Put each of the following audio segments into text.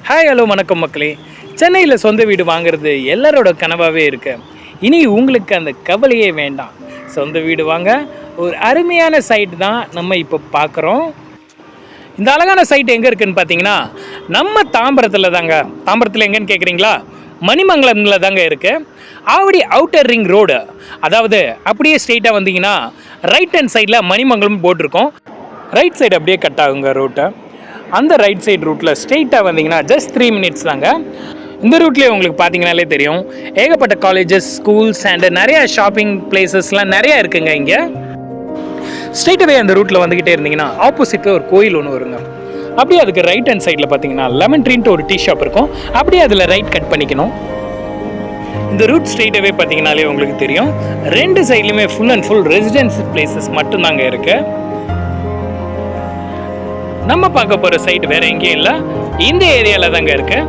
Hi hello வணக்கம் மக்களே. சென்னையில் சொந்த வீடு வாங்குறது எல்லாரோட கனவாகவே இருக்கு. இனி உங்களுக்கு அந்த கவலையே வேண்டாம். சொந்த வீடு வாங்க ஒரு அருமையான சைட் தான் நம்ம இப்போ பார்க்குறோம். இந்த அழகான சைட் எங்கே இருக்குதுன்னு பார்த்தீங்கன்னா நம்ம தாம்பரத்தில் தாங்க. தாம்பரத்தில் எங்கேன்னு கேட்குறீங்களா? மணிமங்கலத்தில் தாங்க இருக்குது. ஆவடி அவுட்டர் ரிங் ரோடு, அதாவது அப்படியே ஸ்ட்ரெயிட்டாக வந்தீங்கன்னா ரைட் ஹேண்ட் சைடில் மணிமங்கலம் போட்டிருக்கோம். ரைட் சைடு அப்படியே கட் ஆகுங்க ரோட்டை. அந்த ரைட் சைடு ரூட்டில் ஸ்ட்ரெயிட்டாக வந்தீங்கன்னா ஜஸ்ட் 3 minutes தாங்க. இந்த ரூட்லேயே உங்களுக்கு பார்த்தீங்கனாலே தெரியும், ஏகப்பட்ட காலேஜஸ், ஸ்கூல்ஸ் அண்டு நிறையா ஷாப்பிங் பிளேசஸ்லாம் நிறையா இருக்குங்க. இங்கே ஸ்ட்ரெயிட்டாகவே அந்த ரூட்டில் வந்துக்கிட்டே இருந்தீங்கன்னா ஆப்போசிட்டில் ஒரு கோயில் ஒன்று வருங்க. அப்படியே அதுக்கு ரைட் ஹேண்ட் சைடில் பார்த்தீங்கன்னா லெமன் ட்ரீன்ட்டு ஒரு டீ ஷாப் இருக்கும். அப்படியே அதில் ரைட் கட் பண்ணிக்கணும். இந்த ரூட் ஸ்ட்ரெயிட்டாகவே பார்த்தீங்கனாலே உங்களுக்கு தெரியும், 2 சைட்லையுமே full and full residency places மட்டும்தாங்க இருக்குது. நம்ம பார்க்க போகிற சைட் வேறு எங்கேயும் இல்லை, இந்த ஏரியாவில் தாங்க இருக்கு.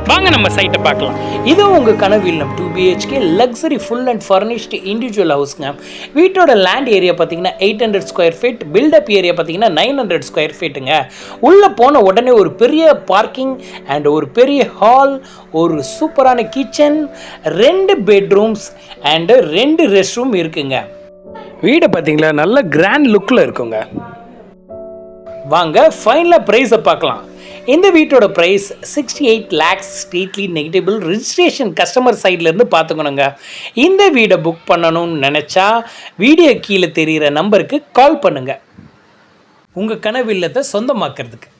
வாங்க நம்ம சைட்டை பார்க்கலாம். இது உங்கள் கனவு இல்லம் 2 BHK luxury full and furnished individual ஹவுஸ்ங்க. வீட்டோட லேண்ட் ஏரியா பார்த்தீங்கன்னா 800 ஸ்கொயர் ஃபீட், பில்டப் ஏரியா பார்த்தீங்கன்னா 900 ஸ்கொயர் ஃபீட்டுங்க. உள்ளே போன உடனே ஒரு பெரிய பார்க்கிங் அண்ட் ஒரு பெரிய ஹால், ஒரு சூப்பரான kitchen, 2 bedrooms and 2 rest room இருக்குங்க. வீடை பார்த்தீங்களா நல்ல கிராண்ட் லுக்கில் இருக்குங்க. வாங்க ஃபைனலாக ப்ரைஸை பார்க்கலாம். இந்த வீட்டோட ப்ரைஸ் 68 lakhs, ஸ்ட்ரீட்லி நெகட்டிபிள் ரிஜிஸ்ட்ரேஷன் கஸ்டமர் சைட்லேருந்து பார்த்துக்கணுங்க. இந்த வீடை புக் பண்ணணும்னு நினச்சா வீடியோ கீழே தெரிகிற நம்பருக்கு கால் பண்ணுங்கள், உங்கள் கனவு இல்லத்தை சொந்தமாக்கிறதுக்கு.